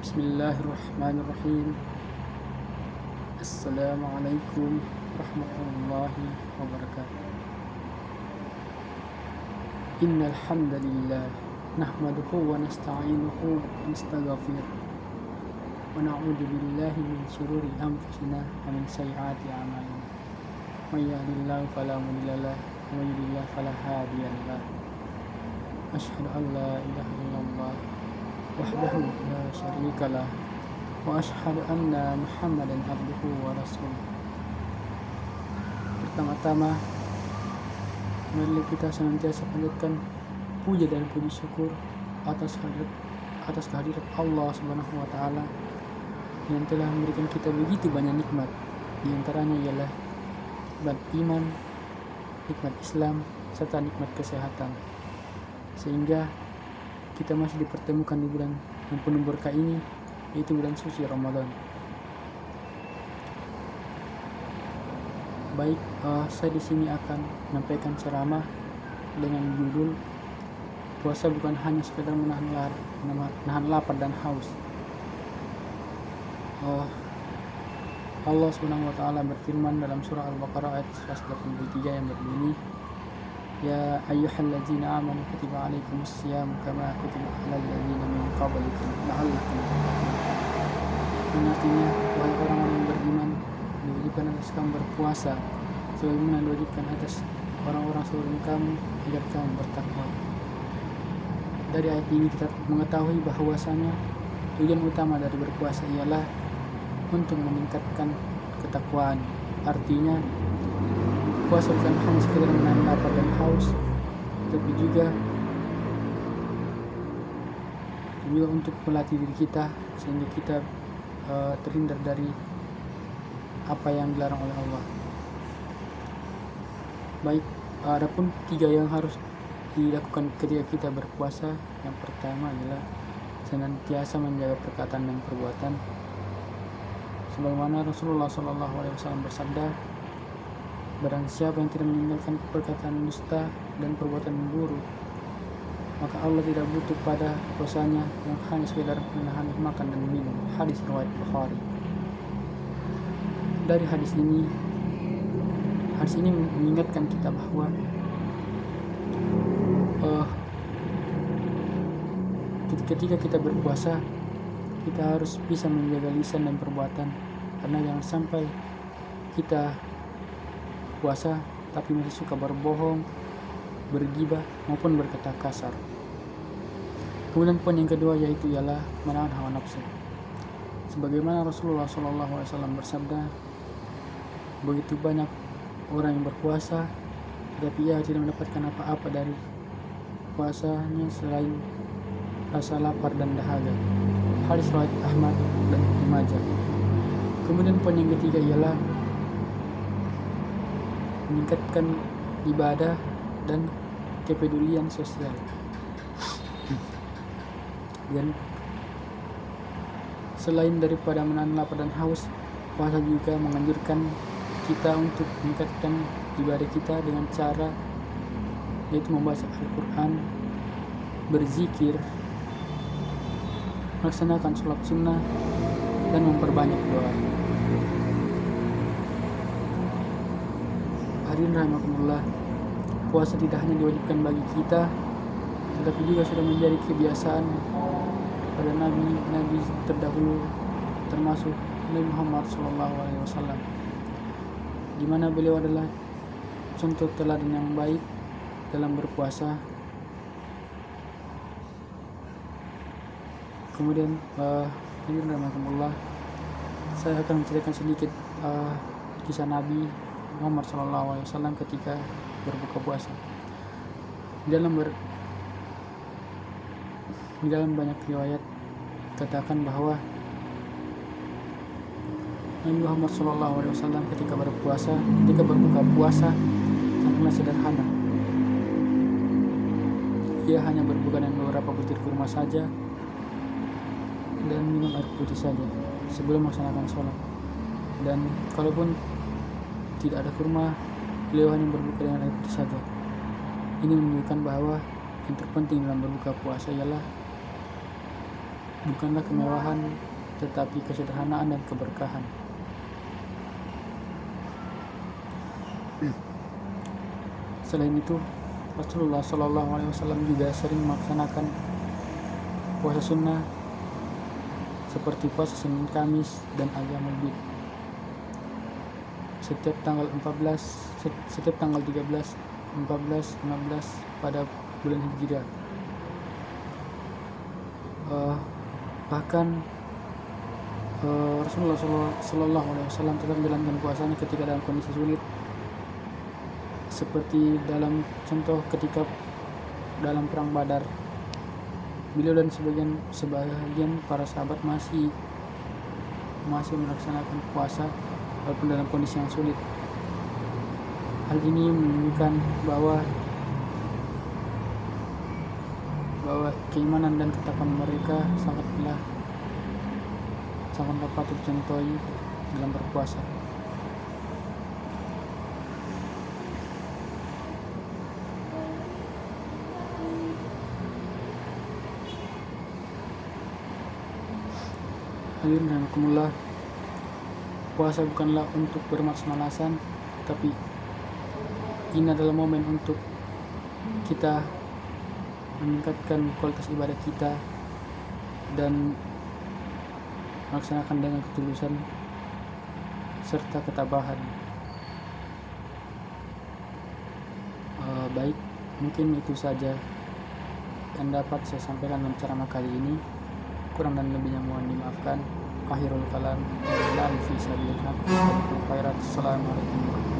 Bismillahirrahmanirrahim. Assalamualaikum warahmatullahi wabarakatuh. Innal hamdalillah nahmaduhu wa nasta'inuhu wa nastaghfiruh wa na'udzu billahi min shururi anfusina wa min sayyiati a'malina. May yahdihillahu fala mudilla lahu wa may yudlil fala hadiya lahu. Asyhadu an la ilaha illallah wahdahu la syarika lah wa asyhadu anna Muhammadan abduhu wa rasuluh. Pertama-tama, mari kita senantiasa panjatkan puja dan puji syukur atas kehadirat Allah Subhanahu wa taala yang telah memberikan kita begitu banyak nikmat. Di antaranya ialah nikmat iman, nikmat Islam, serta nikmat kesehatan. Sehingga kita masih dipertemukan di bulan yang penuh berkah ini, yaitu bulan suci Ramadan. Baik, saya di sini akan menyampaikan ceramah dengan judul puasa bukan hanya sekedar menahan lapar dan haus. Allah Subhanahu wa taala berfirman dalam surah Al-Baqarah ayat 183 yang berbunyi, Ya ayyuhalladzina amanu kutiba alaikumus syiyam kama kutiba alal ladzina min qablikum la'allakum tattaqun. Artinya, wahai orang-orang yang beriman, diwajibkan atas kamu berpuasa sebagaimana diwajibkan atas orang-orang sebelum kamu agar kamu bertakwa. Dari ayat ini kita mengetahui bahwasanya tujuan utama dari berpuasa ialah untuk meningkatkan ketakwaan. Artinya, puasa bukan hanya sekedar menahan lapar dan haus, tapi juga untuk melatih diri kita sehingga kita terhindar dari apa yang dilarang oleh Allah. Baik, adapun 3 yang harus dilakukan ketika kita berpuasa. Yang pertama adalah senantiasa menjaga perkataan dan perbuatan, sebagaimana Rasulullah SAW bersabda, barang siapa yang tidak meninggalkan perkataan dusta dan perbuatan buruk, maka Allah tidak butuh pada puasanya yang hanya sekedar menahan makan dan minum. Hadis riwayat Bukhari. Dari hadis ini mengingatkan kita bahwa ketika kita berpuasa, kita harus bisa menjaga lisan dan perbuatan, karena jangan sampai kita puasa tapi masih suka berbohong, bergibah maupun berkata kasar. Kemudian poin yang kedua yaitu ialah menahan hawa nafsu. Sebagaimana Rasulullah SAW bersabda, begitu banyak orang yang berpuasa tetapi ia tidak mendapatkan apa-apa dari puasanya selain rasa lapar dan dahaga. Hadis riwayat Ahmad dan Ibnu Majah. Kemudian poin yang ketiga ialah meningkatkan ibadah dan kepedulian sosial. Dan selain daripada menahan lapar dan haus, puasa juga menganjurkan kita untuk meningkatkan ibadah kita dengan cara yaitu membaca Al-Quran, berzikir, melaksanakan sholat sunnah, dan memperbanyak doa. Hadirin rahimakumullah, puasa tidak hanya diwajibkan bagi kita, tetapi juga sudah menjadi kebiasaan pada nabi terdahulu, termasuk Nabi Muhammad SAW, di mana beliau adalah contoh teladan yang baik dalam berpuasa. Kemudian hadirin rahimakumullah, saya akan menceritakan sedikit kisah Nabi Muhammad SAW ketika berbuka puasa. Di dalam banyak riwayat katakan bahwa Nabi Muhammad SAW ketika berbuka puasa sangatlah sederhana. Ia hanya berbuka dengan beberapa butir kurma saja dan minum air putih saja sebelum melaksanakan sholat. Dan kalaupun tidak ada kurma, beliau hanya berbuka dengan air putih saja. Ini menunjukkan bahwa yang terpenting dalam berbuka puasa ialah bukanlah kemewahan, tetapi kesederhanaan dan keberkahan. Selain itu, Rasulullah SAW juga sering melaksanakan puasa sunnah seperti puasa Senin Kamis dan Ayyamul Bid. Setiap tanggal 13, 14, 15 pada bulan Hijriah. Bahkan Rasulullah SAW tetap menjalankan puasanya ketika dalam kondisi sulit, seperti dalam contoh ketika dalam perang Badar. Beliau dan sebagian para sahabat masih melaksanakan puasa walaupun dalam kondisi yang sulit. Hal ini menunjukkan bahwa keimanan dan ketakwaan mereka sangatlah patut dicontohi dalam berpuasa. Hadirin rahimakumullah, puasa bukanlah untuk bermalas-malasan, tapi ini adalah momen untuk kita meningkatkan kualitas ibadah kita dan melaksanakan dengan ketulusan serta ketabahan. Baik, mungkin itu saja yang dapat saya sampaikan dalam ceramah kali ini. Kurang dan lebihnya mohon dimaafkan. Akhirul kalam, billahi fi sabilillah. Assalamualaikum warahmatullahi wabarakatuh.